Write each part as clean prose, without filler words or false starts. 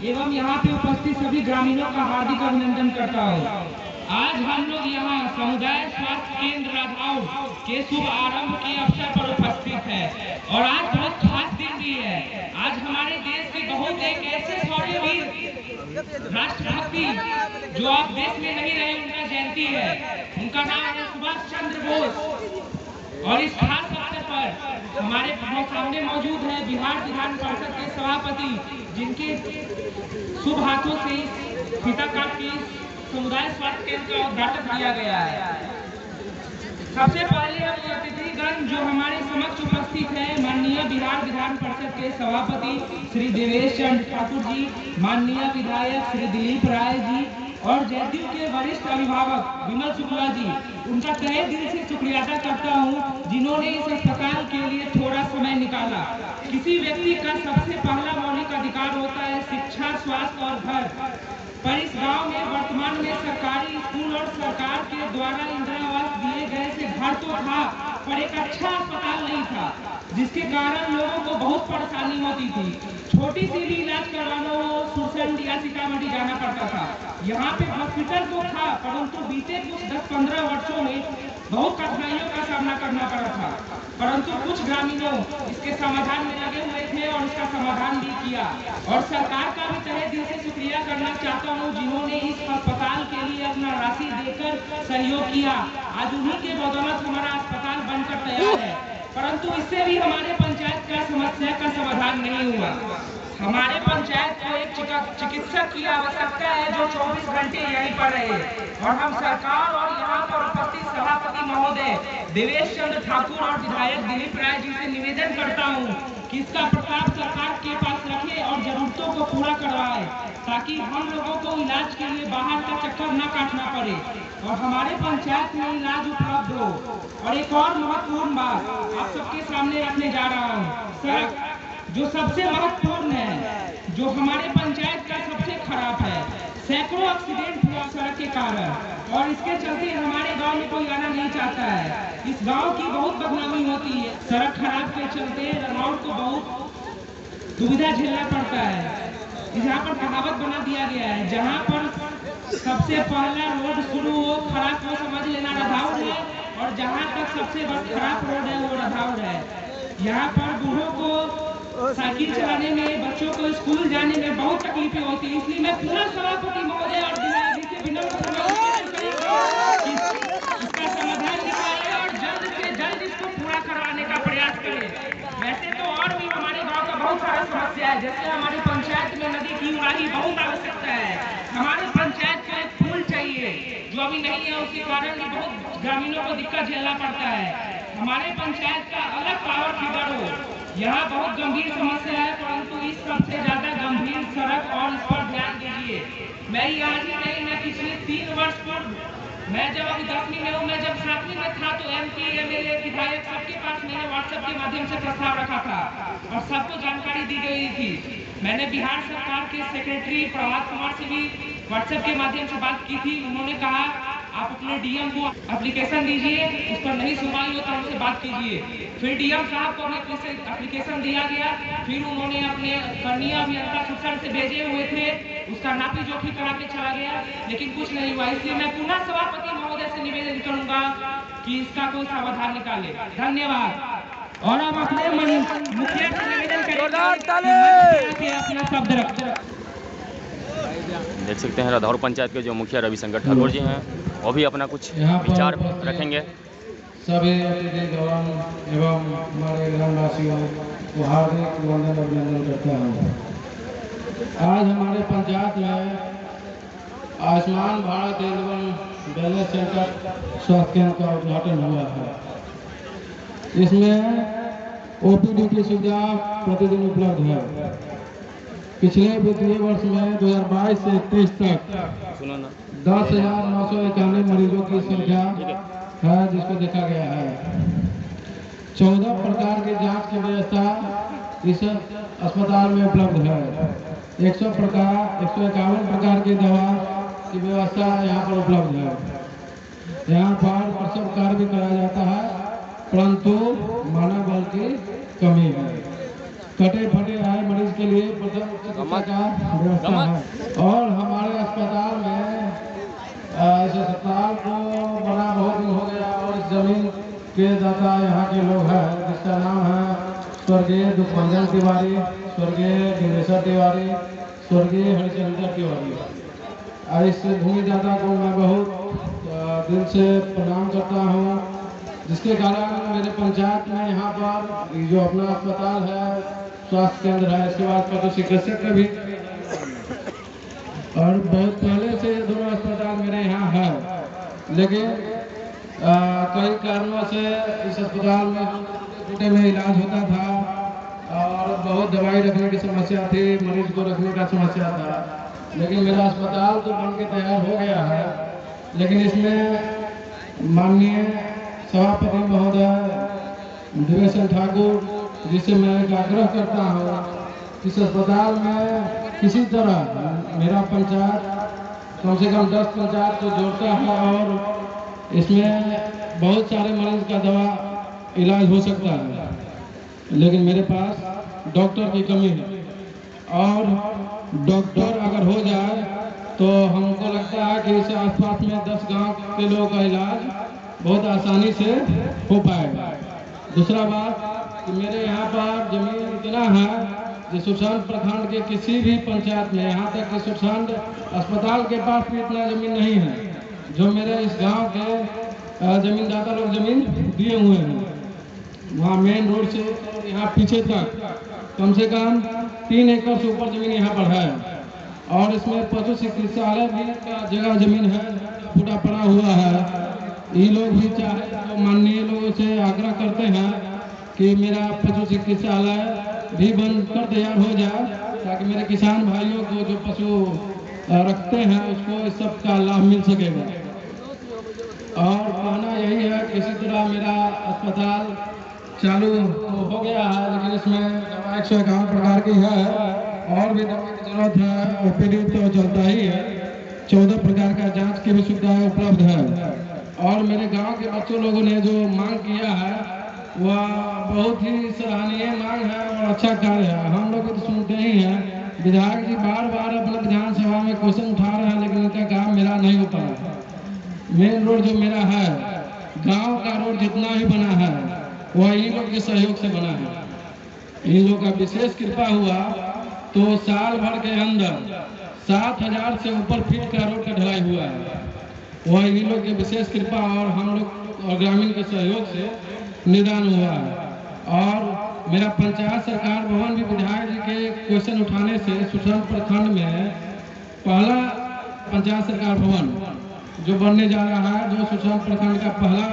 एवं यहाँ पे उपस्थित सभी ग्रामीणों का हार्दिक अभिनंदन करता हूँ। आज हम लोग यहाँ समुदाय स्वास्थ्य केंद्र राधाऊ के शुभ आरंभ के अवसर पर उपस्थित है और आज बहुत खास दिन भी है। आज हमारे देश के बहुत एक ऐसे शौर्यवीर राष्ट्रभक्ति जो आप देश में नहीं रहे, उनका जयंती है। उनका नाम है सुभाष चंद्र बोस। और इस खास अवसर पर हमारे सामने मौजूद है बिहार विधान परिषद के सभापति, जिनके शुभ हाथों से सीताकाट की समुदाय स्वास्थ्य केंद्र का उद्घाटन किया गया है। सबसे पहले हम अतिथिगण जो हमारे समक्ष उपस्थित है, माननीय बिहार विधान परिषद के सभापति श्री देवेश चंद्र ठाकुर जी, माननीय विधायक श्री दिलीप राय जी और जदयू के वरिष्ठ अभिभावक विमल शुक्ला जी, उनका तहे दिल से शुक्रिया अदा करता हूं, जिन्होंने इस अस्पताल के लिए थोड़ा समय निकाला। किसी व्यक्ति का सबसे पहला मौलिक अधिकार होता है शिक्षा, स्वास्थ्य और घर। पर इस गांव में वर्तमान में सरकारी स्कूल और सरकार के द्वारा इंदिरा आवास दिए गए से घर तो था, पर एक अच्छा अस्पताल नहीं था, जिसके कारण लोगों को बहुत परेशानी होती थी। छोटी सी भी इलाज करवाना हो सुरसंड या सीतामढ़ी जाना पड़ता था। यहाँ पे हॉस्पिटल तो था, परंतु बीते कुछ 10-15 वर्षों में बहुत कठिनाइयों का सामना करना पड़ा था, परंतु कुछ ग्रामीणों इसके समाधान में लगे हुए थे और इसका समाधान भी किया। और सरकार का भी तहे दिल से शुक्रिया करना चाहता हूँ, जिन्होंने इस अस्पताल के लिए अपना राशि देकर सहयोग किया। आज उन्हीं के बदौलत हमारा अस्पताल बनकर तैयार है, परंतु इससे भी हमारे पंचायत का समस्या का समाधान नहीं हुआ। हमारे पंचायत को एक चिकित्सक की आवश्यकता है जो 24 घंटे यहीं पर रहे, और हम सरकार और यहाँ पर उपस्थित सभापति महोदय देवेश चंद्र ठाकुर और विधायक दिलीप राय जी से निवेदन करता हूँ कि इसका प्रस्ताव सरकार के पास रखे और जरूरतों को पूरा करवाए, ताकि हम लोगों को इलाज के लिए बाहर का चक्कर न काटना पड़े और हमारे पंचायत में इलाज उपलब्ध हो। और एक और महत्वपूर्ण बात आप सबके सामने रखने जा रहा हूँ, सड़क जो सबसे महत्वपूर्ण है, जो हमारे पंचायत का सबसे खराब है। सैकड़ों एक्सीडेंट हुआ सड़क के कारण, और इसके चलते हमारे गांव में कोई आना नहीं चाहता है। इस गांव की बहुत बदनामी होती है। सड़क खराब के चलते रनौर को बहुत दुविधा झेलना पड़ता है। यहाँ पर कहावत बना दिया गया है, जहाँ पर सबसे पहला रोड शुरू हो खराब हो समझ लेना रधाउर है, और जहाँ तक सबसे खराब रोड है वो रधाउर है। यहाँ पर बूढ़ों को साइकिल चलाने में, बच्चों को स्कूल जाने में बहुत तकलीफें होती है। इसलिए मैं पूरा सभापति महोदय और विधायक जी से विनम्र है। जैसे हमारी पंचायत में नदी की उड़ाही बहुत आवश्यकता है। हमारे पंचायत को एक पुल चाहिए जो अभी नहीं है, उसके कारण बहुत ग्रामीणों को दिक्कत झेलना पड़ता है। हमारे पंचायत का अलग पावर फीडर हो। यहाँ बहुत गंभीर समस्या है, परंतु इस सबसे ज्यादा गंभीर सड़क और इस पर ध्यान दीजिए। मैं यहाँ ही नहीं, मैं पिछले 3 वर्ष पूर्व, मैं जब अभी 10वीं में हूँ, मैं जब 7वीं में था तो MP, MLA, विधायक सबके पास मैंने व्हाट्सएप के माध्यम से प्रस्ताव रखा था और सबको जानकारी दी गई थी। मैंने बिहार सरकार के सेक्रेटरी प्रभात कुमार से भी व्हाट्सएप के माध्यम से बात की थी। उन्होंने कहा आप अपने DM को एप्लीकेशन दीजिए, उस पर नहीं सुनवाई हो तो हमसे बात कीजिए। फिर DM साहब को एप्लीकेशन दिया गया, फिर उन्होंने अपने कनीय अभियंता शिक्षण से भेजे हुए थे, उसका नापी जोखी करा के चला गया, लेकिन कुछ नहीं हुआ। इसलिए मैं पुनः सभापति महोदय से निवेदन करूंगा कि इसका कोई समाधान निकाले। धन्यवाद। और हम अपने मुखिया से निवेदन करेंगे अपना शब्द रखें। देख सकते हैं राधौर पंचायत के जो मुखिया रविशंकर ठाकुर जी हैं, वो भी अपना कुछ विचार रखेंगे। सभी अतिथिगण एवं हमारे ग्रामवासियों को हार्दिक वंदन अभिनंदन करता हूँ। आज हमारे पंचायत में आयुष्मान भारत एवं वेलनेस सेंटर स्वास्थ्य केंद्र का उद्घाटन हुआ है। इसमें OPD की सुविधा प्रतिदिन उपलब्ध है। पिछले वित्तीय वर्ष में 2022 से 23 तक 10,991 मरीजों की संख्या है जिसको देखा गया है। 14 प्रकार की जांच की व्यवस्था इस अस्पताल में उपलब्ध है। 151 प्रकार की दवा की व्यवस्था यहाँ पर उपलब्ध है। यहाँ पर प्रसव कार्य भी कराया जाता है, परंतु मानव बल की कमी है। कटे फटे आए मरीज के लिए प्रथम चिकित्सा का व्यवस्था है। और हमारे अस्पताल में इस अस्पताल को बना बहुत दिन हो गया और इस जमीन के दाता यहाँ के लोग हैं, जिसका नाम है स्वर्गीय दुखभंजन तिवारी, स्वर्गीय दिनेश्वर तिवारी, स्वर्गीय हरिचंद्र तिवारी। इस भूमि दाता को मैं बहुत दिल से प्रणाम करता हूँ, जिसके कारण मेरे पंचायत में यहाँ पर जो अपना अस्पताल है, स्वास्थ्य केंद्र है, इसके बाद पशु चिकित्सक का भी, और बहुत पहले से दोनों अस्पताल मेरे यहाँ है, लेकिन कई कारणों से इस अस्पताल में छोटे में इलाज होता था और बहुत दवाई रखने की समस्या थी, मरीज को रखने का समस्या था। लेकिन मेरा अस्पताल तो बन के तैयार हो गया है, लेकिन इसमें माननीय सभापति महोदय देवेशन ठाकुर जिससे मैं एक आग्रह करता हूँ, इस अस्पताल में किसी तरह मेरा पंचायत कम से कम 10 पंचायत को जोड़ता है और इसमें बहुत सारे मरीज का दवा इलाज हो सकता है, लेकिन मेरे पास डॉक्टर की कमी है। और डॉक्टर अगर हो जाए तो हमको लगता है कि इस आसपास में 10 गांव के लोगों का इलाज बहुत आसानी से हो पाएगा। दूसरा बात कि मेरे यहाँ पर जमीन इतना है कि सुरसंड प्रखंड के किसी भी पंचायत में, यहाँ तक कि सुरसंड अस्पताल के पास भी इतना जमीन नहीं है जो मेरे इस गांव के जमींदाता लोग जमीन दिए हुए हैं। वहाँ मेन रोड से यहाँ पीछे तक कम से कम 3 एकड़ से ऊपर जमीन यहाँ पर है। और इसमें पशु चिकित्सालय भी का जगह जमीन है, पूरा पड़ा हुआ है। ये लोग भी चाहे तो माननीय लोगों से आग्रह करते हैं कि मेरा पशु चिकित्सालय भी बनकर तैयार हो जाए, ताकि मेरे किसान भाइयों को जो पशु रखते हैं उसको इस सब का लाभ मिल सकेगा। और कहना यही है कि इसी तरह मेरा अस्पताल चालू हो गया है, लेकिन इसमें 151 प्रकार की है और भी दवा की जरूरत है। OPD तो चलता ही है। 14 प्रकार का जांच की भी सुविधा उपलब्ध है। और मेरे गांव के बच्चों लोगों ने जो मांग किया है वह बहुत ही सराहनीय मांग है और अच्छा कार्य है। हम लोग तो सुनते ही हैं, विधायक जी बार बार अपने विधानसभा में क्वेश्चन उठा रहे हैं, लेकिन उनका काम मेरा नहीं होता है। मेन रोड जो मेरा है, गांव का रोड जितना भी बना है वह इन लोग के सहयोग से बना है। इन लोग का विशेष कृपा हुआ तो साल भर के अंदर 7,000 से ऊपर फीट का रोड का ढलाई हुआ है। वह इन लोग की विशेष कृपा और हम लोग और ग्रामीण के सहयोग से निदान हुआ है। और मेरा पंचायत सरकार भवन भी विधायक जी के क्वेश्चन उठाने से सुरसंड प्रखंड में पहला पंचायत सरकार भवन जो बनने जा रहा है, जो सुरसंड प्रखंड का पहला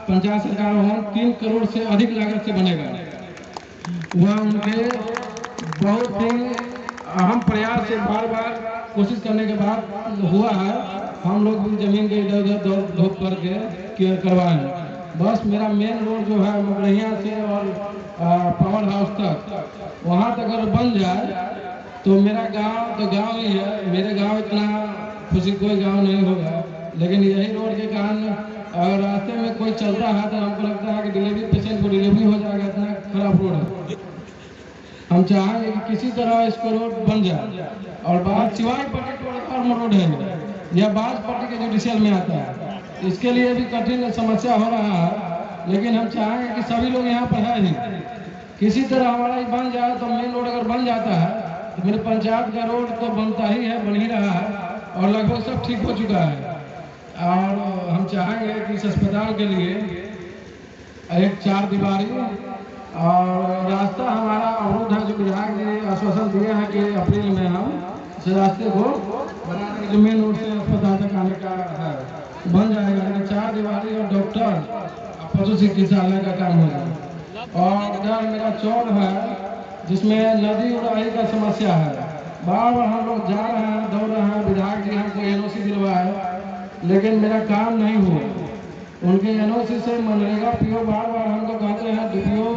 पंचायत सरकार भवन 3 करोड़ से अधिक लागत से बनेगा। वह उनके बहुत ही अहम प्रयास से बार बार कोशिश करने के बाद हुआ है। हम लोग भी जमीन के इधर उधर दौड़ धूप करके करवाए। बस मेरा मेन रोड जो है मगरहिया से और पावर हाउस तक, वहाँ तक अगर बन जाए तो मेरा गांव तो गांव ही है। मेरे गांव इतना खुशी कोई गांव नहीं होगा, लेकिन यही रोड के कारण अगर रास्ते में कोई चलता है तो हमको लगता है कि डिलीवरी पेशेंट को डिलीवरी हो जाएगा, इतना खराब रोड है। हम चाहेंगे कि किसी तरह इसको रोड बन जाए। और बात सिवाई पट्टी रोड है, यह बाज पट्टी के जुडिशियल में आता है, इसके लिए भी कठिन समस्या हो रहा है। लेकिन हम चाहेंगे कि सभी लोग यहाँ पर है ही, किसी तरह हमारा बन जाए तो मेन रोड अगर बन जाता है तो मेरे पंचायत का रोड तो बनता ही है, बन ही रहा है और लगभग सब ठीक हो चुका है। और हम चाहेंगे कि इस अस्पताल के लिए एक 4 दीवारी और रास्ता हमारा अवरुद्ध है, जो विधायक जी आश्वासन दिए हैं कि अप्रैल में हम इस रास्ते को बनाने जो मेन रोड से अस्पताल तक आने का है बन जाएगा। लेकिन 4 दीवारी और डॉक्टर पशु चिकित्सालय का काम होगा। और इधर मेरा चौक है जिसमें नदी उड़ाही का समस्या है। बार बार हम लोग जा रहे हैं, दौड़ रहे हैं, विधायक जी हमको NOC दिलवाए, लेकिन मेरा काम नहीं हुआ। उनके NOC से मनरेगा PO बार बार हमको कहते हैं DPO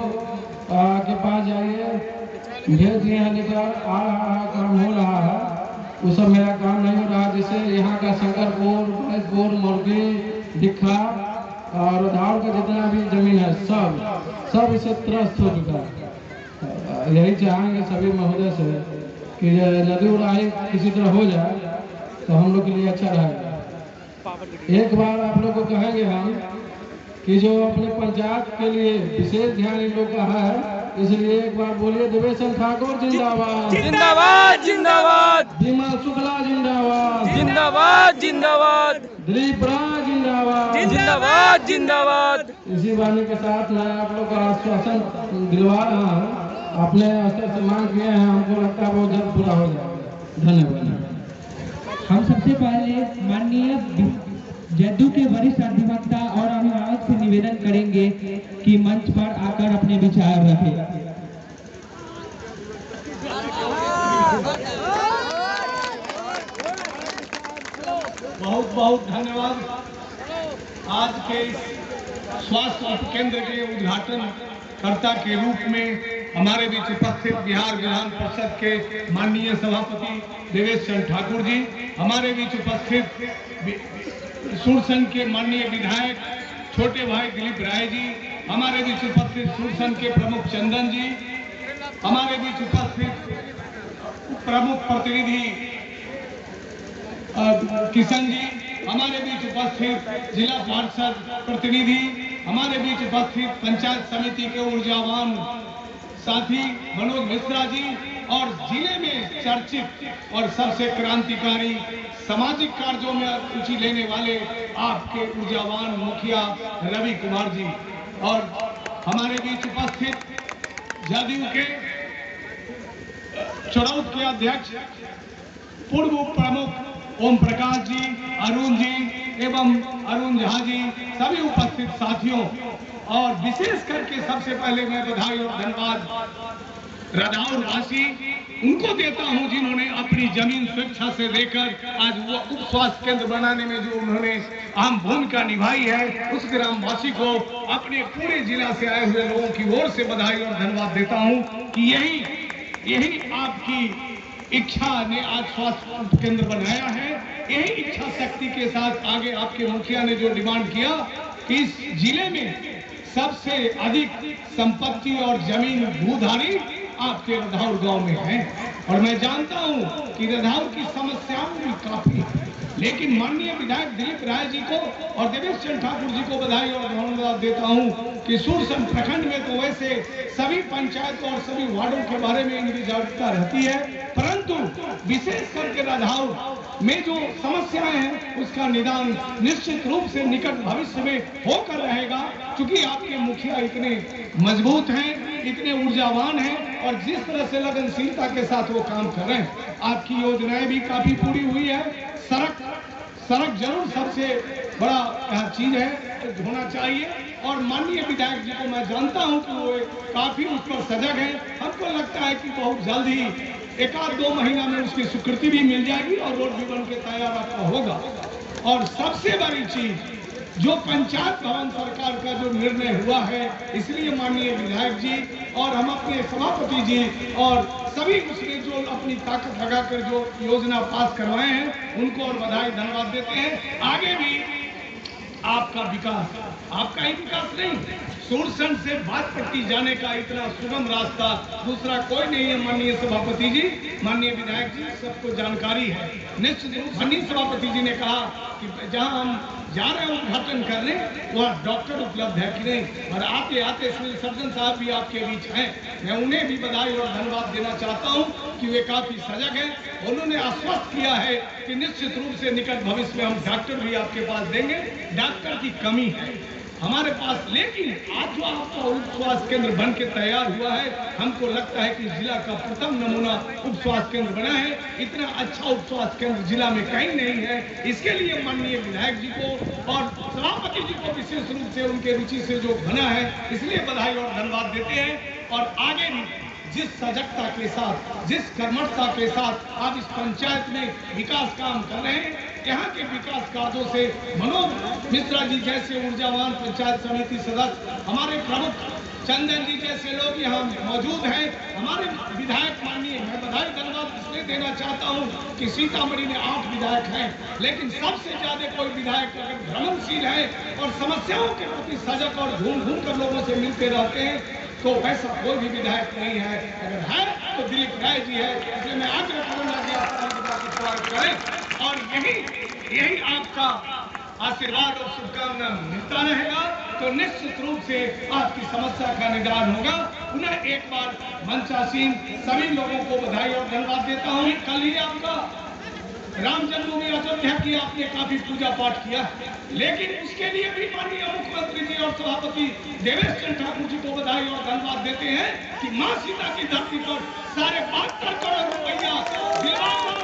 के पास जाइए, भेज दिए हैं, लेकर आ रहा है, काम हो रहा है, वो सब मेरा काम नहीं हो रहा। जिससे यहाँ का शंकरपुर, भैंसपुर, मुर्गी, दिखा और धार का जितना भी जमीन है सब इससे त्रस्त हो चुका है। यही चाहेंगे सभी महोदय से कि नदी उड़ाही किसी तरह हो जाए तो हम लोग के लिए अच्छा रहेगा। एक बार आप लोग को कहेंगे हम कि जो अपने पंचायत के लिए विशेष ध्यान इन लोग का है, इसलिए एक बार बोलिए देवेश चंद्र ठाकुर जिंदाबाद, जिंदाबाद जिंदाबाद, विमल शुक्ला जिंदाबाद, जिंदाबाद जिंदाबाद, दिलीप राय जिंदाबाद, जिंदाबाद जिंदाबाद। इसी वाणी के साथ मैं आप लोग का आश्वासन दिलवा रहा हूँ। अपने स्तर से मांग किए हैं, हमको लगता है बहुत जल्द पूरा हो जाएगा। धन्यवाद। हम सबसे पहले माननीय जदयू के वरिष्ठ अधिवक्ता और अभिभावक से निवेदन करेंगे कि मंच पर आकर अपने विचार रखें। बहुत बहुत धन्यवाद। आज के स्वास्थ्य उप केंद्र के उद्घाटन कर्ता के रूप में हमारे बीच उपस्थित बिहार विधान परिषद के माननीय सभापति देवेश चंद्र ठाकुर जी, हमारे बीच उपस्थित सुरसंड के माननीय विधायक छोटे भाई दिलीप राय जी, हमारे बीच उपस्थित सुरसंड के प्रमुख चंदन जी, हमारे बीच उपस्थित प्रमुख प्रतिनिधि किशन जी, हमारे बीच उपस्थित जिला पार्षद प्रतिनिधि, हमारे बीच उपस्थित पंचायत समिति के ऊर्जावान साथी मनोज मिश्रा जी और जिले में चर्चित और सबसे क्रांतिकारी सामाजिक कार्यों में रुचि लेने वाले आपके ऊर्जावान मुखिया रवि कुमार जी और हमारे बीच उपस्थित जदयू के चुनाव के अध्यक्ष पूर्व प्रमुख ओम प्रकाश जी, अरुण जी एवं अरुण झा जी, सभी उपस्थित साथियों और विशेष करके सबसे पहले मैं बधाई और धन्यवाद रधाउर वासी उनको देता हूं जिन्होंने अपनी जमीन स्वेच्छा से देकर आज वो उप स्वास्थ्य केंद्र बनाने में जो उन्होंने अहम भूमिका निभाई है, उस ग्रामवासी को अपने पूरे जिला से आए हुए लोगों की ओर से बधाई और धन्यवाद देता हूं कि यही आपकी इच्छा ने आज स्वास्थ्य केंद्र बनाया है। यही इच्छा शक्ति के साथ आगे आपके मुखिया ने जो डिमांड किया कि इस जिले में सबसे अधिक संपत्ति और जमीन भूधारी आपके रधाउर गांव में है और मैं जानता हूं कि रधाउर की समस्याओं भी काफी है, लेकिन माननीय विधायक दिलीप राय जी को और देवेश चंद्र ठाकुर जी को बधाई और धन्यवाद देता हूं कि सुरसंड प्रखंड में तो वैसे सभी पंचायतों और सभी वार्डों के बारे में इनकी जागरूकता रहती है, परंतु विशेष करके रधाउर में जो समस्याएं हैं उसका निदान निश्चित रूप से निकट भविष्य में होकर रहेगा, क्योंकि आपके मुखिया इतने मजबूत हैं इतने ऊर्जावान हैं और जिस तरह से लगनशीलता के साथ वो काम कर रहे हैं। आपकी योजनाएं भी काफी पूरी हुई है। सड़क जरूर सबसे बड़ा चीज है, होना चाहिए। और माननीय विधायक जी को मैं जानता हूं कि वो काफी उस पर सजग है। हमको लगता है कि बहुत जल्द ही 1-2 महीना में उसकी स्वीकृति भी मिल जाएगी और रोड भी बन के तैयार आपका होगा। और सबसे बड़ी चीज जो पंचायत भवन सरकार का जो निर्णय हुआ है, इसलिए माननीय विधायक जी और हम अपने सभापति जी और सभी उसमें जो अपनी ताकत लगाकर जो योजना पास करवाए हैं उनको और बधाई धन्यवाद देते हैं। आगे भी आपका विकास, आपका ही विकास नहीं, सुरसंड से बाजपट्टी जाने का इतना सुगम रास्ता दूसरा कोई नहीं है। माननीय सभापति जी, माननीय विधायक जी, सबको जानकारी है। निश्चित रूप माननीय सभापति जी ने कहा कि जहां हम जा रहे हैं उद्घाटन करने, वहाँ डॉक्टर उपलब्ध है कि नहीं, और आते आते सिविल सर्जन साहब भी आपके बीच हैं। मैं उन्हें भी बधाई और धन्यवाद देना चाहता हूँ कि वे काफी सजग हैं। उन्होंने आश्वस्त किया है कि निश्चित रूप से निकट भविष्य में हम डॉक्टर भी आपके पास देंगे। डॉक्टर की कमी है हमारे पास, लेकिन आज जो आपका उप स्वास्थ्य केंद्र बन के तैयार हुआ है, हमको लगता है कि जिला का प्रथम नमूना उप स्वास्थ्य केंद्र बना है। इतना अच्छा उप स्वास्थ्य केंद्र जिला में कहीं नहीं है। इसके लिए माननीय विधायक जी को और सभापति जी को विशेष रूप से उनके रुचि से जो बना है, इसलिए बधाई और धन्यवाद देते हैं। और आगे भी जिस सजगता के साथ, जिस कर्मठता के साथ आप इस पंचायत में विकास काम कर रहे हैं, यहाँ के विकास कार्यों से मनोज मिश्रा जी जैसे ऊर्जावान पंचायत समिति सदस्य, हमारे प्रमुख चंदन जी जैसे लोग यहाँ मौजूद हैं, हमारे विधायक माननीय, मैं बधाई धन्यवाद इसलिए देना चाहता हूँ कि सीतामढ़ी में 8 विधायक हैं, लेकिन सबसे ज्यादा कोई विधायक अगर भ्रमणशील है और समस्याओं के प्रति सजग और घूम कर लोगों से मिलते रहते हैं, तो वैसा कोई भी विधायक नहीं है। अगर है तो दिलीप राय जी है। इसलिए मैं आग्रह करूंगा कि आप स्वागत करें और यही आपका आशीर्वाद और शुभकामना मिलता रहेगा तो निश्चित रूप से आपकी समस्या का निदान होगा। पुनः एक बार मंचासीन सभी लोगों को बधाई और धन्यवाद देता हूँ। कल ही आपका राम जन्मभूमि अयोध्या की आपने काफी पूजा पाठ किया, लेकिन उसके लिए भी माननीय मुख्यमंत्री जी और सभापति देवेश चंद्र ठाकुर जी को बधाई और धन्यवाद देते हैं कि मां सीता की धरती पर 72.5 करोड़ रुपया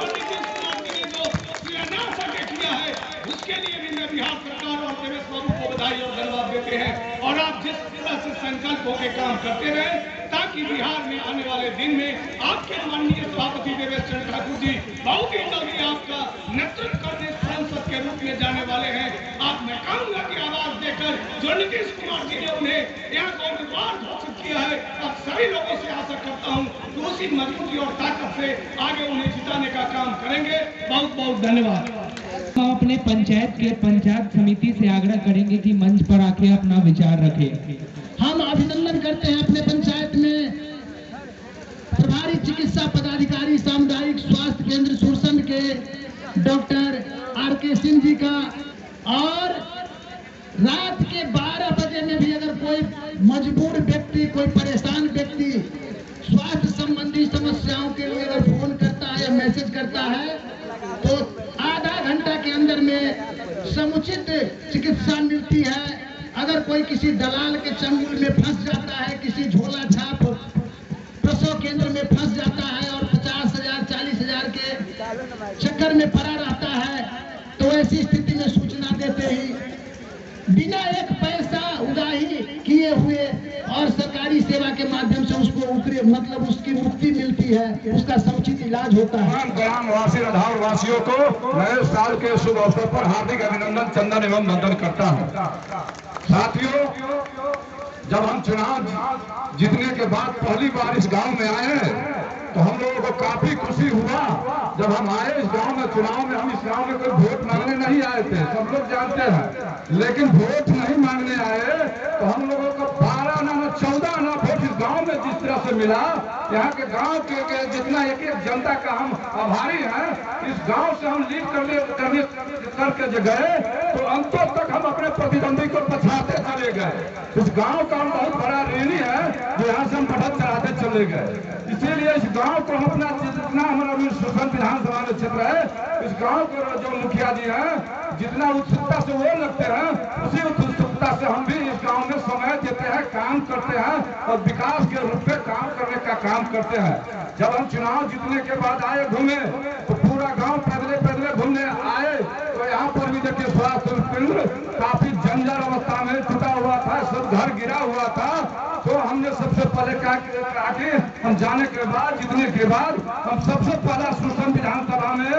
नीतीश कुमार जी ने जो शिलान्यास किया है, उसके लिए भी मैं बिहार सरकार और देवेश बाबू को बधाई और धन्यवाद देते हैं। और आप जिस तरह से संकल्प होकर काम करते रहे ताकि बिहार में आने वाले दिन में आपके माननीय सभापति देवेश चंद्र ठाकुर जी बहुत ही जल्दी आपका नेतृत्व करने सांसद के रूप में जाने वाले हैं। आप मैं कहूंगा की आवाज देकर जो नीतीश कुमार जी ने उन्हें यहाँ का उम्मीदवार घोषित किया है, अब सभी लोगों से आशा करता हूँ कि उसी मजबूती और ताकत से आगे उन्हें जिताने का काम करेंगे। बहुत बहुत धन्यवाद। हम अपने पंचायत समिति से आग्रह करेंगे कि मंच पर आके अपना विचार रखें। हम अभिनंदन करते हैं अपने पंचायत में प्रभारी चिकित्सा पदाधिकारी सामुदायिक स्वास्थ्य केंद्र सुरसंड के डॉक्टर RK सिंह जी का। और रात के 12 बजे में भी अगर कोई मजबूर व्यक्ति, कोई परेशान व्यक्ति स्वास्थ्य संबंधी समस्याओं के लिए अगर फोन करता है या मैसेज करता है तो आधा घंटा के अंदर में समुचित चिकित्सा मिलती है। अगर कोई किसी दलाल के चंगुल में फंस जाता है, किसी झोला छाप प्रसव केंद्र में फंस जाता है और 50,000 40,000 के चक्कर में पड़ा रहता है, तो ऐसी स्थिति में सूचना देते ही बिना एक पैसा उगाही किए हुए और सरकारी सेवा के माध्यम से उसको मतलब उसकी मुक्ति मिलती है, उसका समुचित इलाज होता है। ग्राम वासी रधार वासियों को नए साल के शुभ अवसर पर हार्दिक अभिनंदन, चंदन एवं वंदन करता हूँ। साथियों, जब हम चुनाव जीतने के बाद पहली बार इस गांव में आए तो हम लोगों को काफी खुशी हुआ। जब हम आए इस गांव में, चुनाव में, हम इस गांव में कोई वोट मांगने नहीं आए थे, सब लोग जानते हैं, लेकिन वोट नहीं मांगने आए तो हम लोगों को 12 आना 14 आना वोट इस गांव में जिस तरह से मिला, यहाँ के गांव के जितना एक जनता का हम आभारी हैं। इस गांव से हम लीड करके जो गए तो अंतों तक हम अपने प्रतिद्वंदी को पछाते चले गए। इस गांव का हम बहुत बड़ा ऋणी है जो यहाँ से हम बढ़त चढ़ाते चले गए। इसीलिए इस गांव को हम अपना जितना हमारा सुरसंड विधानसभा में क्षेत्र है, इस गांव को जो मुखिया जी हैं जितना उत्सुकता से वो लगते हैं, उसी उत्सुकता से हम भी इस गांव में समय देते हैं, काम करते हैं और विकास के रूप में काम करने का काम करते हैं। जब हम चुनाव जीतने के बाद आए घूमे तो पूरा गांव पैदले पैदले घूमने आए, तो यहाँ पर भी देखिए स्वास्थ्य केंद्र काफी जंजर अवस्था में टूटा हुआ था, सब घर गिरा हुआ था। तो हमने सबसे पहले कहा कि हम जाने के बाद, जीतने के बाद हम सबसे पहला सुरसंड विधानसभा में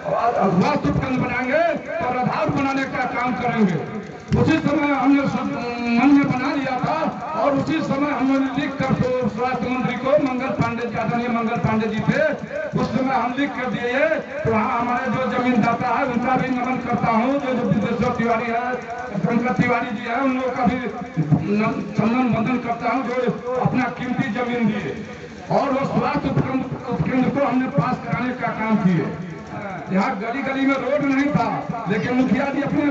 स्वास्थ्य केंद्र बनाएंगे और आधार बनाने का काम करेंगे। उसी समय हमने मन में बना लिया था और उसी समय हमने लिख कर तो स्वास्थ्य मंत्री को मंगल पांडे जी, आदरणीय मंगल पांडे जी थे, उस समय हम लिख कर दिए। तो हाँ, हमारे जो जमीन दाता है उनका भी नमन करता हूँ, जो विदेश्वर तिवारी है, शंकर तिवारी जी है, उन लोगों का भी चंदन बंदन करता हूँ, जो अपना कीमती जमीन दिए और वो स्वास्थ्य उपकेंद्र को हमने पास कराने का काम किए। यहाँ गली गली में रोड नहीं था, लेकिन मुखिया जी अपने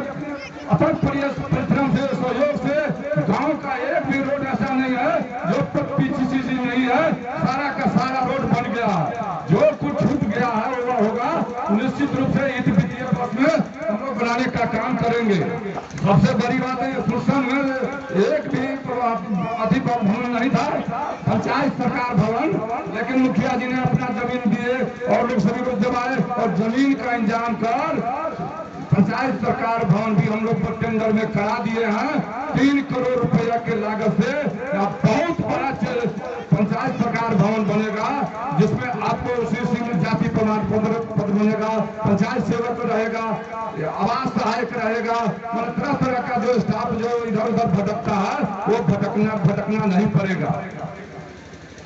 अपन परिश्रम से, सहयोग से गांव का एक भी रोड ऐसा नहीं है जो पक्की चीज नहीं है, सारा का सारा रोड बन गया। जो कुछ छूट गया है वो होगा, निश्चित रूप से इस वित्तीय वर्ष में हम लोग बनाने का काम करेंगे। सबसे बड़ी बात है, सुरसंड में एक भी अधिक भवन नहीं था, पंचायत सरकार भवन, लेकिन मुखिया जी ने अपना जमीन दिए और लोग सभी को जमाए और जमीन का इंतजाम कर पंचायत सरकार भवन भी हम लोग टेंडर में करा दिए हैं। 3 करोड़ रुपया के लागत से बहुत बड़ा पंचायत सरकार भवन बनेगा, जिसमें आपको उसी जाति प्रमाण पत्र बनेगा, पंचायत सेवक रहेगा, आवास सहायक रहेगा, मतलब तरह तरह का जो स्टाफ जो इधर उधर भटकता है वो भटकना नहीं पड़ेगा।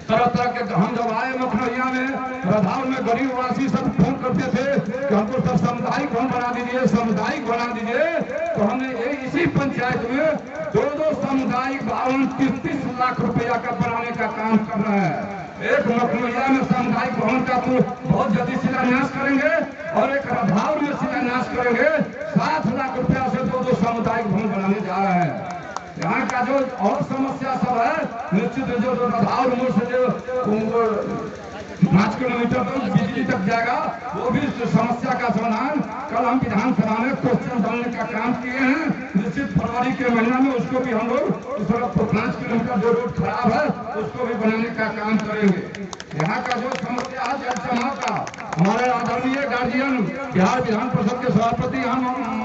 तरह तरह के हम जब आए मखनौरिया में, राधार में गरीबवासी सब फोन करते थे कि हमको सब सामुदायिक भवन बना दीजिए, सामुदायिक बना दीजिए। तो हमने इसी पंचायत में 2 सामुदायिक भवन 33 लाख रुपया का बनाने का काम कर रहे हैं। एक मखनौरिया में सामुदायिक भवन का तो बहुत जल्दी शिलान्यास करेंगे और एक राधार में शिलान्यास करेंगे। 7 लाख रुपया से 2 सामुदायिक भवन बनाने जा रहे हैं। यहाँ का जो और समस्या सब है, निश्चित जो राधार मोड़ से जो 5 किलोमीटर तक बिजली तक जाएगा, वो भी समस्या का समाधान कल हम विधानसभा में क्वेश्चन डालने का काम किए हैं। निश्चित फरवरी के महीना में उसको भी हम लोग इस तरफ 5 किलोमीटर जो रोड खराब है उसको भी बनाने का काम करेंगे। यहाँ का जो समस्या है जल जमाव का, हमारे आदरणीय गार्जियन बिहार विधान परिषद के सभापति यहाँ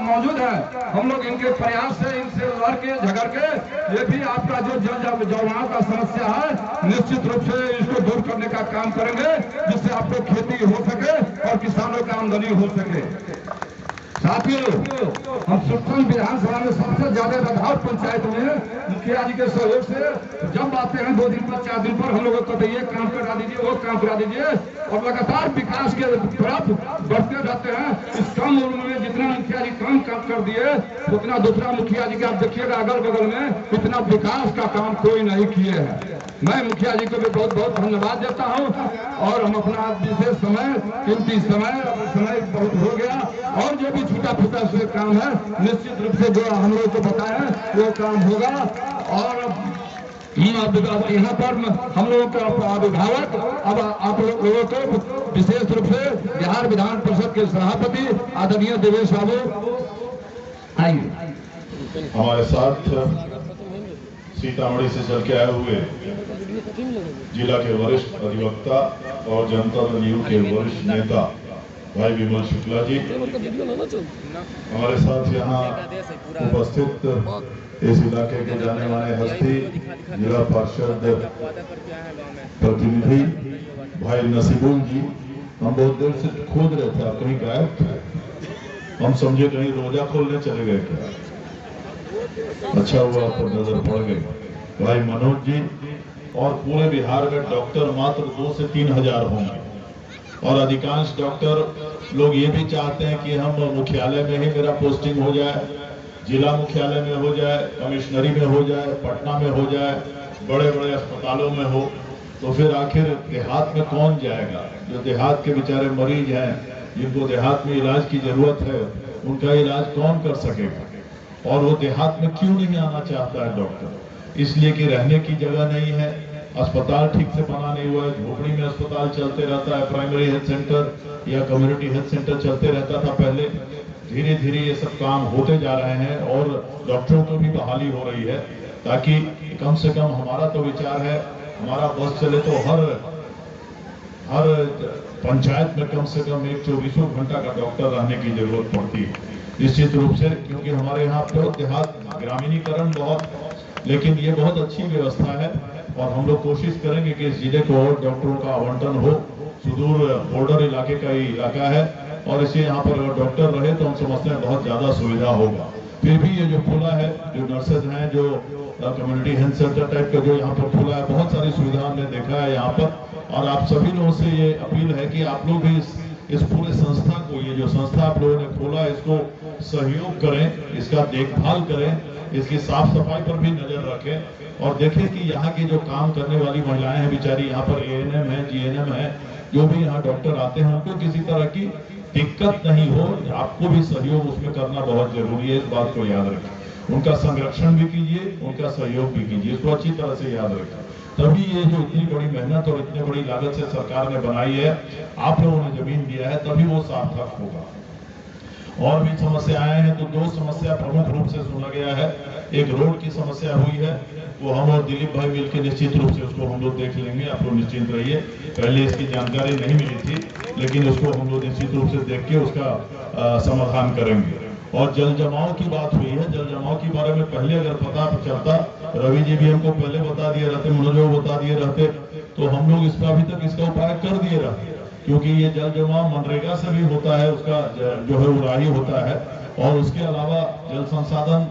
मौजूद है। हम लोग इनके प्रयास से, इनसे लड़ के झगड़ के, ये भी आपका जो जल जमाव का समस्या है निश्चित रूप से इसको दूर करने का काम करेंगे, जिससे आपको खेती हो सके और किसानों की आमदनी हो सके। साथियों, हम सुरसंड विधानसभा में सबसे ज्यादा राधार पंचायत में मुखिया जी के सहयोग से जब आते हैं 2 दिन पर 4 दिन पर हम लोगों को ये काम करा दीजिए, वो काम करा दीजिए और लगातार विकास के तरफ बढ़ते रहते हैं। इस कम उम्र में जितना मुखिया जी काम कर दिए, उतना दूसरा मुखिया जी का आप देखिएगा अगल बगल में इतना विकास का काम कोई नहीं किए हैं। मैं मुखिया जी को भी बहुत बहुत धन्यवाद देता हूँ और हम अपना विशेष समय, कीमती समय बहुत हो गया और जो भी छोटा फूटा से काम है निश्चित रूप से जो हम लोग को बताया वो काम होगा। और यहाँ पर हम लोगों के अभिभावक अब आप लोगों को विशेष रूप से बिहार विधान परिषद के सभापति आदरणीय देवेश बाबू आइए हमारे साथ सीतामढ़ी से चल के आए हुए जिला के वरिष्ठ अधिवक्ता और जनता दल यू के वरिष्ठ नेता भाई विमल शुक्ला जी, हमारे साथ यहाँ उपस्थित इस इलाके के जाने माने हस्ती जिला पार्षद प्रतिनिधि भाई नसीबुल जी। हम बहुत देर से खोज रहे थे, आप कहीं गायब थे, हम समझे कहीं रोजा खोलने चले गए क्या। अच्छा हुआ आप पर नजर पड़ गई। भाई मनोज जी और पूरे बिहार में डॉक्टर मात्र 2 से 3 हजार होंगे और अधिकांश डॉक्टर लोग ये भी चाहते हैं कि हम मुख्यालय में ही मेरा पोस्टिंग हो जाए, जिला मुख्यालय में हो जाए, कमिश्नरी में हो जाए, पटना में हो जाए, बड़े बड़े अस्पतालों में हो। तो फिर आखिर देहात में कौन जाएगा? जो देहात के बेचारे मरीज हैं, जिनको देहात में इलाज की जरूरत है, उनका इलाज कौन कर सकेगा? और वो देहात में क्यों नहीं आना चाहता है डॉक्टर? इसलिए कि रहने की जगह नहीं है, अस्पताल ठीक से बना नहीं हुआ है, झोपड़ी में अस्पताल चलते रहता है, प्राइमरी हेल्थ सेंटर या कम्युनिटी हेल्थ सेंटर चलते रहता था पहले। धीरे धीरे ये सब काम होते जा रहे हैं और डॉक्टरों को भी बहाली हो रही है, ताकि कम से कम हमारा तो विचार है, हमारा बस चले तो हर पंचायत में कम से कम एक 24 घंटा का डॉक्टर रहने की जरूरत पड़ती है निश्चित रूप से, क्योंकि हमारे यहाँ तो देहात ग्रामीणीकरण बहुत, लेकिन ये बहुत अच्छी व्यवस्था है और हम लोग कोशिश करेंगे कि इस जिले को और डॉक्टरों का आवंटन हो। सुदूर बॉर्डर इलाके का ही इलाका है और इसे यहाँ पर अगर डॉक्टर रहे तो हम समझते हैं बहुत ज्यादा सुविधा होगा। फिर भी ये जो खुला है, जो नर्सेज हैं, जो कम्युनिटी हेल्थ सेंटर टाइप का जो यहाँ पर खुला है, बहुत सारी सुविधा हमने देखा है यहाँ पर। और आप सभी लोगों से ये अपील है कि आप लोग भी इस पूरे संस्था को, ये जो संस्था आप लोगों ने खोला, इसको सहयोग करें, इसका देखभाल करें, इसकी साफ सफाई पर भी नजर रखें और देखें कि यहाँ की जो काम करने वाली महिलाएं हैं बेचारी, यहाँ पर ANM है, GNM है, जो भी यहाँ डॉक्टर आते हैं, उनको किसी तरह की दिक्कत नहीं हो। आपको भी सहयोग उसमें करना बहुत जरूरी है, इस बात को याद रखें। उनका संरक्षण भी कीजिए, उनका सहयोग भी कीजिए, इसको अच्छी तरह से याद रखें। तभी ये जो इतनी बड़ी मेहनत और इतनी बड़ी लागत से सरकार ने बनाई है, आप लोगों ने जमीन दिया है, तभी वो सार्थक होगा। और भी समस्याएं हैं, तो 2 समस्या प्रमुख रूप से सुना गया है। एक रोड की समस्या हुई है, वो हम और दिलीप भाई मिलकर निश्चित रूप से उसको हम लोग देख लेंगे, आप लोग निश्चिंत रहिए। पहले इसकी जानकारी नहीं मिली थी, लेकिन उसको हम लोग निश्चित रूप से देख के उसका समाधान करेंगे। और जल जमाव की बात हुई है, जल जमाव के बारे में पहले अगर पता चलता, रवि जी भी हमको पहले बता दिए रहते, मनोज बता दिए रहते, तो हम लोग इसका अभी तक इसका उपाय कर दिए रहते, क्योंकि ये जल जमाव मनरेगा से भी होता है, उसका जो है उड़ाही होता है, और उसके अलावा जल संसाधन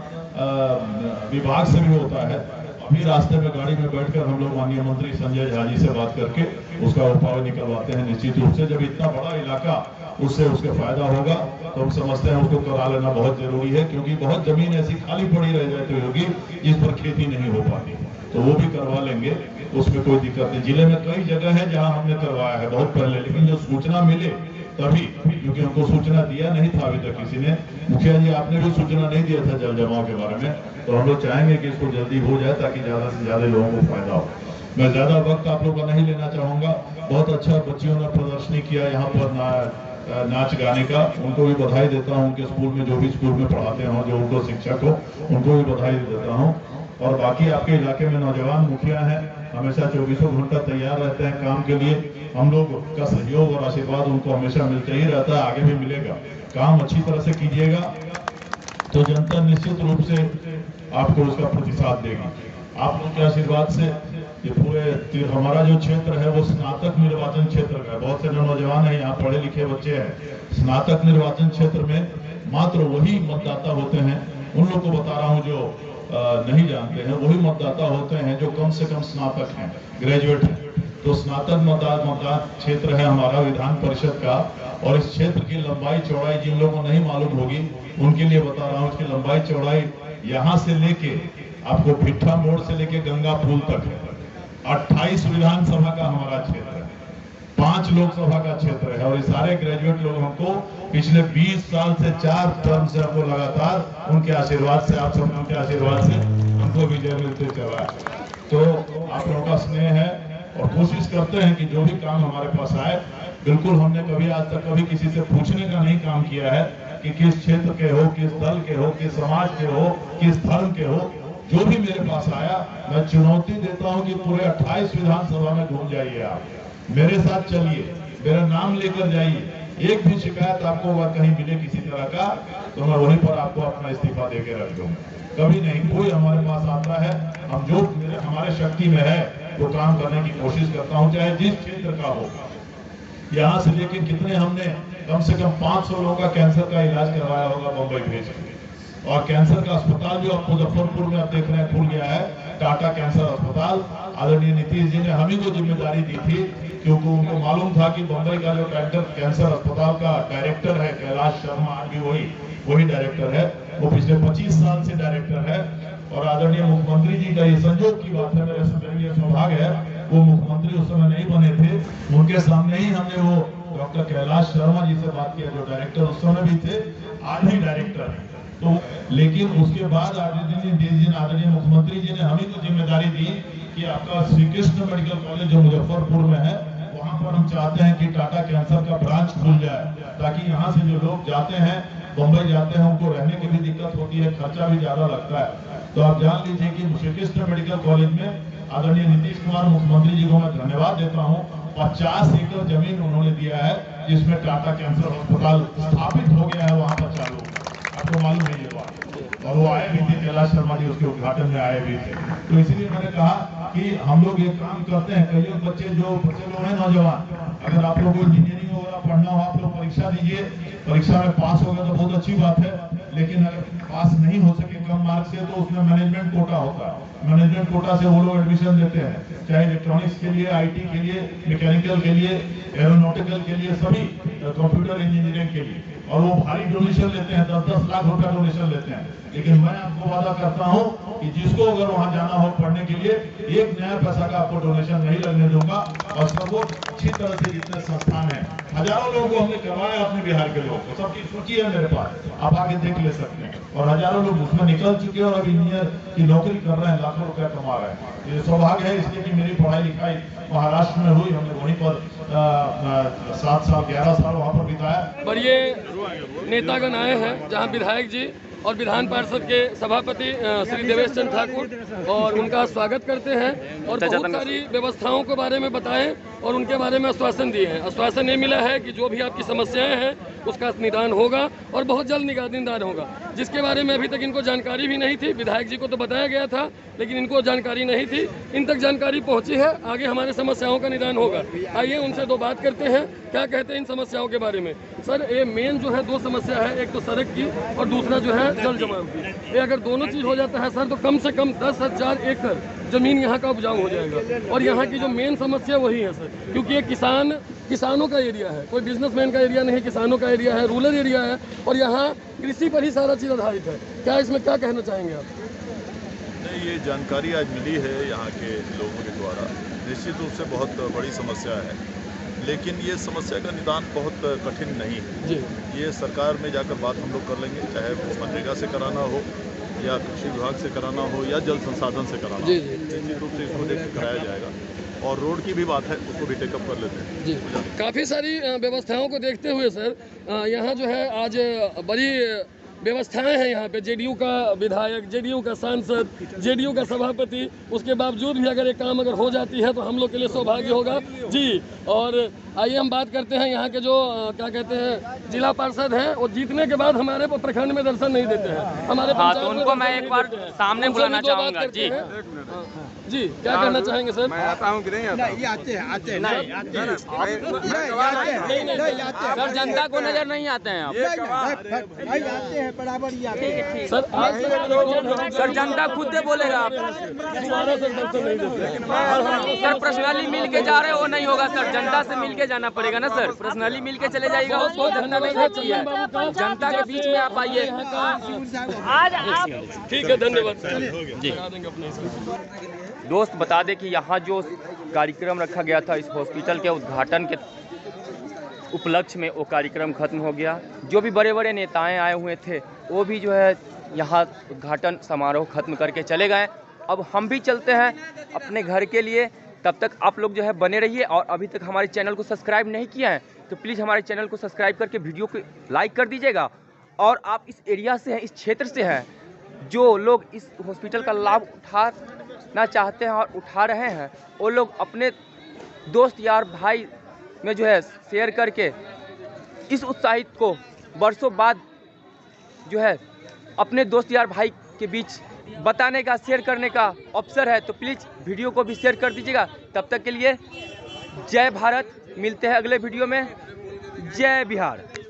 विभाग से भी होता है। अभी रास्ते में गाड़ी में बैठकर हम लोग माननीय मंत्री संजय झा जी से बात करके उसका उपाय निकलवाते हैं निश्चित रूप से। जब इतना बड़ा इलाका, उससे उसके फायदा होगा, तो हम समझते हैं उसको करा लेना बहुत जरूरी है, क्योंकि बहुत जमीन ऐसी खाली पड़ी रह जाती होगी जिस पर खेती नहीं हो पाती, तो वो भी करवा लेंगे, उसमें कोई दिक्कत नहीं। जिले में कई जगह है जहां हमने करवाया है बहुत पहले, लेकिन जो सूचना मिले तभी, क्योंकि हमको सूचना दिया नहीं था अभी तक किसी ने। मुखिया जी, आपने भी सूचना नहीं दिया था जल जमाव के बारे में, तो हम लोग चाहेंगे कि इसको जल्दी हो जाए ताकि ज्यादा से ज्यादा लोगों को फायदा हो। मैं ज्यादा वक्त आप लोग का नहीं लेना चाहूंगा। बहुत अच्छा बच्चियों ने प्रदर्शनी किया यहाँ पर नाच गाने का, उनको भी बधाई देता हूँ। उनके स्कूल में, जो भी स्कूल में पढ़ाते हों, जो उनको शिक्षक हो, उनको भी बधाई देता हूँ। और बाकी आपके इलाके में नौजवान मुखिया हैं, हमेशा 24 घंटा तैयार रहते हैं काम के लिए। हम लोग का सहयोग और आशीर्वाद उनको हमेशा मिलता ही रहता है, आगे भी मिलेगा। काम अच्छी तरह से कीजिएगा तो जनता निश्चित रूप से आपको उसका प्रतिसाद देगी। आप लोग के आशीर्वाद से ये पूरे हमारा जो क्षेत्र है वो स्नातक निर्वाचन क्षेत्र का है। बहुत से नौजवान हैं यहाँ, पढ़े लिखे बच्चे हैं। स्नातक निर्वाचन क्षेत्र में मात्र वही मतदाता होते हैं, उन लोग को बता रहा हूँ जो नहीं जानते हैं, वही मतदाता होते हैं जो कम से कम स्नातक हैं, ग्रेजुएट हैं। तो स्नातक मतदान क्षेत्र है हमारा विधान परिषद का, और इस क्षेत्र की लंबाई चौड़ाई जिन लोगों को नहीं मालूम होगी उनके लिए बता रहा हूँ। इसकी लंबाई चौड़ाई यहाँ से लेके आपको भिट्ठा मोड़ से लेके गंगा पुल तक है। 28 विधानसभा का हमारा क्षेत्र है, 5 लोकसभा का क्षेत्र है, और ये सारे ग्रेजुएट लोग हमको पिछले 20 साल से 4 टर्म से हमको लगातार उनके आशीर्वाद से, आप सब उनके आशीर्वाद से हमको विजय मिलते चला है। तो आप लोगों का स्नेह है और कोशिश करते हैं कि जो भी काम हमारे पास आए, बिल्कुल हमने कभी आज तक कभी किसी से पूछने का नहीं काम किया है कि किस क्षेत्र के हो, किस दल के हो, किस समाज के हो, किस धर्म के हो। जो भी मेरे पास आया, मैं चुनौती देता हूं कि पूरे 28 विधानसभा में घूम जाइए, आप मेरे साथ चलिए, मेरा नाम लेकर जाइए। एक भी शिकायत आपको अगर कहीं मिले किसी तरह का, तो मैं वहीं पर आपको अपना इस्तीफा देके रख दूंगा। कभी नहीं, कोई हमारे पास आता है, हम जो हमारे शक्ति में है वो काम करने की कोशिश करता हूँ, चाहे जिस क्षेत्र का हो। यहाँ से लेकर कितने हमने कम से कम 500 लोगों का कैंसर का इलाज करवाया होगा बम्बई भेज के। और कैंसर का अस्पताल जो आप मुजफ्फरपुर में आप देख रहे हैं खुल गया है, टाटा कैंसर अस्पताल। आदरणीय नीतीश जी ने हम ही को जिम्मेदारी दी थी, क्योंकि उनको मालूम था कि बम्बई का जो कैंसर अस्पताल का डायरेक्टर है कैलाश शर्मा, आज भी वही डायरेक्टर है, वो पिछले 25 साल से डायरेक्टर है। और आदरणीय मुख्यमंत्री जी का ये संयोग की बात है, मेरे सौभाग्य है, वो मुख्यमंत्री उस समय नहीं बने थे, उनके सामने ही हमने वो डॉक्टर कैलाश शर्मा जी से बात किया, जो डायरेक्टर उस समय भी थे, आज भी डायरेक्टर है। तो लेकिन उसके बाद आदरणीय मुख्यमंत्री जी ने हमें को जिम्मेदारी दी कि आपका श्री कृष्ण मेडिकल कॉलेज जो मुजफ्फरपुर में है, वहाँ पर हम चाहते हैं कि टाटा कैंसर का ब्रांच खुल जाए, ताकि यहाँ से जो लोग जाते हैं, बम्बई जाते हैं, उनको रहने की भी दिक्कत होती है, खर्चा भी ज्यादा लगता है। तो आप जान लीजिए कि श्री कृष्ण मेडिकल कॉलेज में आदरणीय नीतीश कुमार मुख्यमंत्री जी को मैं धन्यवाद देता हूँ। 50 एकड़ जमीन उन्होंने दिया है, जिसमें टाटा कैंसर अस्पताल स्थापित हो गया है, वहाँ पर चालू। आपको मालूम है ये बात, और वो आए भी थे, कैलाश शर्मा जी उसके उद्घाटन में आए भी थे। तो इसीलिए मैंने कहा कि हम लोग एक काम करते हैं, कई बच्चे लोग हैं नौजवान, अगर आप लोग को इंजीनियरिंग वगैरह पढ़ना हो, आप लोग परीक्षा दीजिए, परीक्षा में पास हो गया तो बहुत अच्छी बात है, लेकिन अगर पास नहीं हो सके कम मार्क्स से, तो उसमें मैनेजमेंट कोटा होता है। मैनेजमेंट कोटा से वो लोग एडमिशन देते हैं, चाहे इलेक्ट्रॉनिक्स के लिए, आईटी के लिए, मैकेनिकल के लिए, एरोनॉटिकल के लिए, सभी कंप्यूटर इंजीनियरिंग के लिए, और वो भारी डोनेशन लेते हैं, 10-10 लाख रुपया डोनेशन लेते हैं। लेकिन मैं आपको वादा करता हूं कि जिसको अगर वहां जाना हो पढ़ने के लिए, एक नया पैसा का आपको डोनेशन नहीं लगने दूंगा। और सर्वोच्च अच्छी तरह से जितने संस्थान हैं, हजारों लोगों को हमने करवाया अपने बिहार के लोगों को, सबकी सूची है मेरे पास, आप आगे देख ले सकते हैं। और हजारों लोग उसमें निकल चुके हैं और अभी इंजीनियर की नौकरी कर रहे हैं, लाखों रुपया कमा रहे हैं। ये सौभाग्य है, इसलिए कि मेरी पढ़ाई लिखाई महाराष्ट्र में हुई, हमने वहीं पर 7 साल 11 साल वहाँ पर बिताया। पर ये नेतागण आए हैं, जहाँ विधायक जी और विधान पार्षद के सभापति श्री देवेश चंद्र ठाकुर, और उनका स्वागत करते हैं और बहुत सारी व्यवस्थाओं के बारे में बताएं और उनके बारे में आश्वासन दिए हैं। आश्वासन ये मिला है कि जो भी आपकी समस्याएं हैं उसका निदान होगा और बहुत जल्द निदान होगा, जिसके बारे में अभी तक इनको जानकारी भी नहीं थी। विधायक जी को तो बताया गया था, लेकिन इनको जानकारी नहीं थी। इन तक जानकारी पहुंची है, आगे हमारे समस्याओं का निदान होगा। आइए उनसे दो बात करते हैं, क्या कहते हैं इन समस्याओं के बारे में। सर, ये मेन जो है 2 समस्या है, एक तो सड़क की और दूसरा जो है जल जमाव की। ये अगर दोनों चीज हो जाता है सर, तो कम से कम 10,000 एकड़ जमीन यहाँ का उपजाऊ हो जाएगा। और यहाँ की जो मेन समस्या वही है सर, क्योंकि ये किसानों का एरिया है, कोई बिजनेसमैन का एरिया नहीं, किसानों का एरिया है, रूरल एरिया है, और यहाँ कृषि पर ही सारा चीज़ आधारित है। क्या इसमें क्या कहना चाहेंगे आप? नहीं, ये जानकारी आज मिली है यहाँ के लोगों के द्वारा, निश्चित रूप से बहुत बड़ी समस्या है, लेकिन ये समस्या का निदान बहुत कठिन नहीं है जी। ये सरकार में जाकर बात हम लोग कर लेंगे, चाहे मनरेगा से कराना हो या कृषि विभाग से कराना हो या जल संसाधन से कराना हो, निश्चित रूप से इसको देख के कराया जाएगा। और रोड की भी बात है, उसको भी टेकअप कर लेते हैं जी। काफ़ी सारी व्यवस्थाओं को देखते हुए सर, यहाँ जो है आज बड़ी व्यवस्थाएं हैं यहाँ पे। जेडीयू का विधायक, जेडीयू का सांसद, जेडीयू का सभापति, उसके बावजूद भी अगर एक काम अगर हो जाती है तो हम लोग के लिए सौभाग्य होगा जी। और आइए हम बात करते हैं यहाँ के जो क्या कहते हैं जिला पार्षद हैं, वो जीतने के बाद हमारे प्रखंड में दर्शन नहीं देते हैं, हमारे तो उनको मैं एक बार सामने बुलाना चाहूँगा जी। जी, क्या कहना चाहेंगे सर? मैं आता हूँ कि नहीं आता? ये आते हैं सर, जनता को नजर नहीं आते हैं आप? आते हैं बराबर ही आते हैं सर। आज सर, जनता खुद से बोलेगा आप दोबारा सर दर्शन नहीं देते सर। पर्सनली मिल के जा रहे हो, नहीं होगा सर, जनता से मिल के जाना पड़ेगा ना सर। पर्सनली मिल के चले जाएगा, उसको धंधा नहीं देती है, जनता के बीच में आप आइए। ठीक है, धन्यवाद जी। दोस्त, बता दें कि यहाँ जो कार्यक्रम रखा गया था इस हॉस्पिटल के उद्घाटन के उपलक्ष्य में, वो कार्यक्रम खत्म हो गया। जो भी बड़े बड़े नेताएं आए हुए थे वो भी जो है यहाँ उद्घाटन समारोह खत्म करके चले गए। अब हम भी चलते हैं अपने घर के लिए। तब तक आप लोग जो है बने रहिए, और अभी तक हमारे चैनल को सब्सक्राइब नहीं किया है तो प्लीज़ हमारे चैनल को सब्सक्राइब करके वीडियो को लाइक कर दीजिएगा। और आप इस एरिया से हैं, इस क्षेत्र से हैं, जो लोग इस हॉस्पिटल का लाभ उठाना चाहते हैं और उठा रहे हैं, वो लोग अपने दोस्त यार भाई में जो है शेयर करके इस उत्साहित को वर्षों बाद जो है अपने दोस्त यार भाई के बीच बताने का, शेयर करने का अवसर है। तो प्लीज़ वीडियो को भी शेयर कर दीजिएगा। तब तक के लिए जय भारत, मिलते हैं अगले वीडियो में। जय बिहार।